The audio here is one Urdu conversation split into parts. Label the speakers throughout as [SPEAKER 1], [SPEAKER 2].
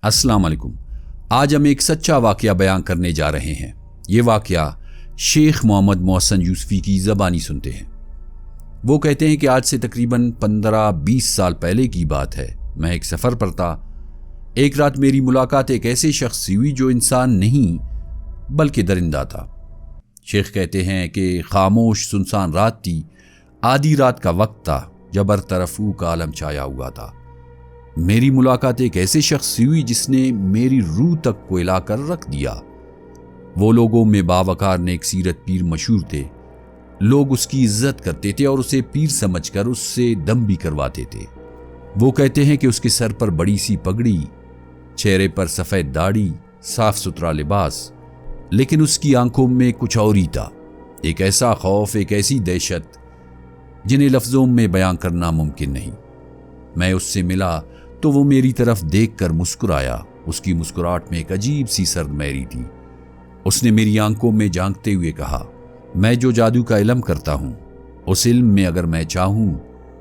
[SPEAKER 1] السلام علیکم۔ آج ہم ایک سچا واقعہ بیان کرنے جا رہے ہیں۔ یہ واقعہ شیخ محمد محسن یوسفی کی زبانی سنتے ہیں۔ وہ کہتے ہیں کہ آج سے تقریباً 15-20 سال پہلے کی بات ہے۔ میں ایک سفر پر تھا۔ ایک رات میری ملاقات ایک ایسے شخص سے ہوئی جو انسان نہیں بلکہ درندہ تھا۔ شیخ کہتے ہیں کہ خاموش سنسان رات تھی۔ آدھی رات کا وقت تھا جب ہر طرف کا عالم چھایا ہوا تھا۔ میری ملاقات ایک ایسے شخص سے ہوئی جس نے میری روح تک کو ہلا کر رکھ دیا۔ وہ لوگوں میں باوقار نیک سیرت پیر مشہور تھے۔ لوگ اس کی عزت کرتے تھے اور اسے پیر سمجھ کر اس سے دم بھی کرواتے تھے۔ وہ کہتے ہیں کہ اس کے سر پر بڑی سی پگڑی، چہرے پر سفید داڑھی، صاف ستھرا لباس، لیکن اس کی آنکھوں میں کچھ اور ہی تھا۔ ایک ایسا خوف، ایک ایسی دہشت جنہیں لفظوں میں بیان کرنا ممکن نہیں۔ میں اس سے ملا تو وہ میری طرف دیکھ کر مسکرایا۔ اس کی مسکراہٹ میں ایک عجیب سی سرد مہری تھی۔ اس نے میری آنکھوں میں جھانکتے ہوئے کہا، میں جو جادو کا علم کرتا ہوں، اس علم میں اگر میں چاہوں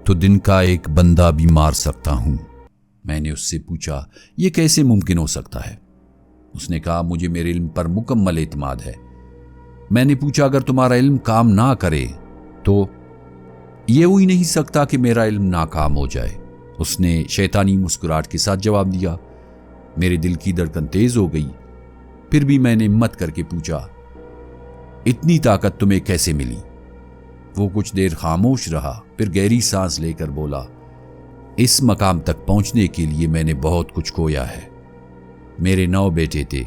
[SPEAKER 1] تو دن کا ایک بندہ بھی مار سکتا ہوں۔ میں نے اس سے پوچھا، یہ کیسے ممکن ہو سکتا ہے؟ اس نے کہا، مجھے میرے علم پر مکمل اعتماد ہے۔ میں نے پوچھا، اگر تمہارا علم کام نہ کرے تو؟ یہ ہو ہی نہیں سکتا کہ میرا علم ناکام ہو جائے۔ اس نے شیطانی مسکراہٹ کے ساتھ جواب دیا۔ میرے دل کی دھڑکن تیز ہو گئی۔ پھر بھی میں نے ہمت کر کے پوچھا، اتنی طاقت تمہیں کیسے ملی؟ وہ کچھ دیر خاموش رہا، پھر گہری سانس لے کر بولا، اس مقام تک پہنچنے کے لیے میں نے بہت کچھ کھویا ہے۔ میرے 9 بیٹے تھے،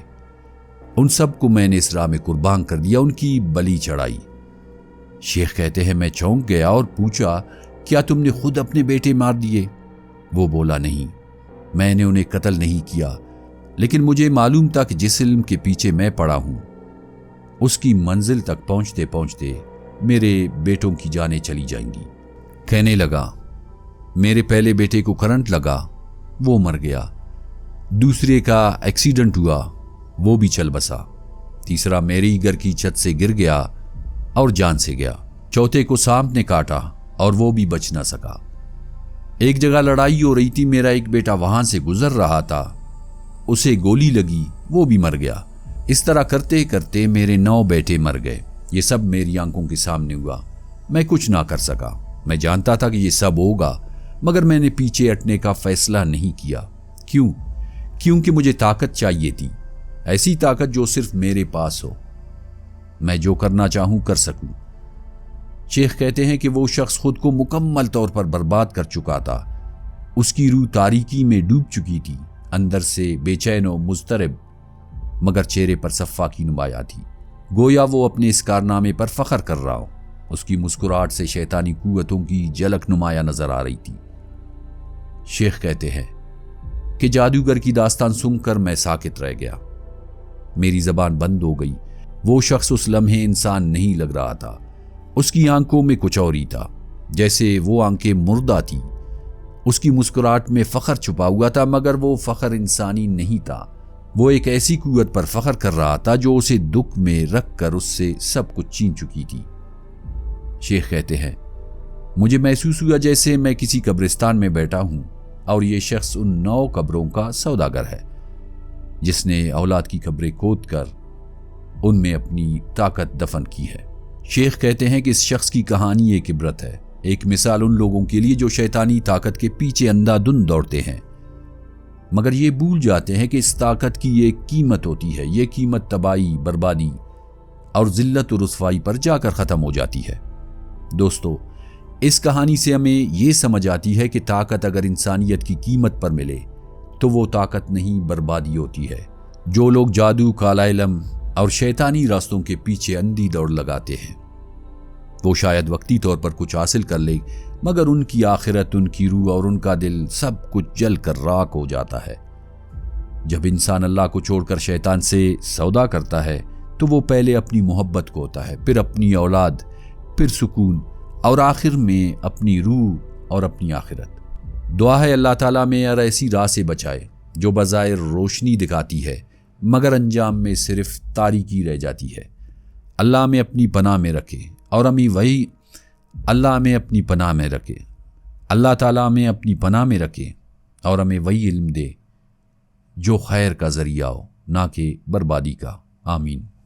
[SPEAKER 1] ان سب کو میں نے اس راہ میں قربان کر دیا، ان کی بلی چڑھائی۔ شیخ کہتے ہیں، میں چونک گیا اور پوچھا، کیا تم نے خود اپنے بیٹے مار دیے؟ وہ بولا، نہیں، میں نے انہیں قتل نہیں کیا، لیکن مجھے معلوم تھا کہ جس علم کے پیچھے میں پڑا ہوں اس کی منزل تک پہنچتے پہنچتے میرے بیٹوں کی جانیں چلی جائیں گی۔ کہنے لگا، میرے پہلے بیٹے کو کرنٹ لگا، وہ مر گیا۔ دوسرے کا ایکسیڈنٹ ہوا، وہ بھی چل بسا۔ تیسرا میرے ہی گھر کی چھت سے گر گیا اور جان سے گیا۔ چوتھے کو سانپ نے کاٹا اور وہ بھی بچ نہ سکا۔ ایک جگہ لڑائی ہو رہی تھی، میرا ایک بیٹا وہاں سے گزر رہا تھا، اسے گولی لگی، وہ بھی مر گیا۔ اس طرح کرتے کرتے میرے 9 بیٹے مر گئے۔ یہ سب میری آنکھوں کے سامنے ہوا۔ میں کچھ نہ کر سکا۔ میں جانتا تھا کہ یہ سب ہوگا، مگر میں نے پیچھے ہٹنے کا فیصلہ نہیں کیا۔ کیوں؟ کیونکہ مجھے طاقت چاہیے تھی، ایسی طاقت جو صرف میرے پاس ہو، میں جو کرنا چاہوں کر سکوں۔ شیخ کہتے ہیں کہ وہ شخص خود کو مکمل طور پر برباد کر چکا تھا۔ اس کی روح تاریکی میں ڈوب چکی تھی، اندر سے بے چین و مضطرب، مگر چہرے پر صفا کی نمایاں تھی، گویا وہ اپنے اس کارنامے پر فخر کر رہا ہو۔ اس کی مسکراہٹ سے شیطانی قوتوں کی جھلک نمایاں نظر آ رہی تھی۔ شیخ کہتے ہیں کہ جادوگر کی داستان سن کر میں ساکت رہ گیا۔ میری زبان بند ہو گئی۔ وہ شخص اس لمحے انسان نہیں لگ رہا تھا۔ اس کی آنکھوں میں کچھ اور ہی تھا، جیسے وہ آنکھیں مردہ تھی۔ اس کی مسکراہٹ میں فخر چھپا ہوا تھا، مگر وہ فخر انسانی نہیں تھا۔ وہ ایک ایسی قوت پر فخر کر رہا تھا جو اسے دکھ میں رکھ کر اس سے سب کچھ چھین چکی تھی۔ شیخ کہتے ہیں، مجھے محسوس ہوا جیسے میں کسی قبرستان میں بیٹھا ہوں اور یہ شخص ان 9 قبروں کا سوداگر ہے جس نے اولاد کی قبریں کھود کر ان میں اپنی طاقت دفن کی ہے۔ شیخ کہتے ہیں کہ اس شخص کی کہانی ایک عبرت ہے، ایک مثال ان لوگوں کے لیے جو شیطانی طاقت کے پیچھے اندھا دھند دوڑتے ہیں، مگر یہ بھول جاتے ہیں کہ اس طاقت کی ایک قیمت ہوتی ہے۔ یہ قیمت تباہی، بربادی اور ذلت و رسوائی پر جا کر ختم ہو جاتی ہے۔ دوستو، اس کہانی سے ہمیں یہ سمجھ آتی ہے کہ طاقت اگر انسانیت کی قیمت پر ملے تو وہ طاقت نہیں، بربادی ہوتی ہے۔ جو لوگ جادو، کالا علم اور شیطانی راستوں کے پیچھے اندھی دوڑ لگاتے ہیں، وہ شاید وقتی طور پر کچھ حاصل کر لے، مگر ان کی آخرت، ان کی روح اور ان کا دل سب کچھ جل کر راکھ ہو جاتا ہے۔ جب انسان اللہ کو چھوڑ کر شیطان سے سودا کرتا ہے تو وہ پہلے اپنی محبت کو ہوتا ہے، پھر اپنی اولاد، پھر سکون اور آخر میں اپنی روح اور اپنی آخرت۔ دعا ہے اللہ تعالیٰ میں اور ایسی راہ سے بچائے جو بظاہر روشنی دکھاتی ہے مگر انجام میں صرف تاریکی رہ جاتی ہے۔ اللہ ہمیں اپنی پناہ میں رکھے اور ہمیں اپنی پناہ میں رکھے۔ اللہ تعالیٰ ہمیں اپنی پناہ میں رکھے اور ہمیں وہی علم دے جو خیر کا ذریعہ ہو نہ کہ بربادی کا۔ آمین۔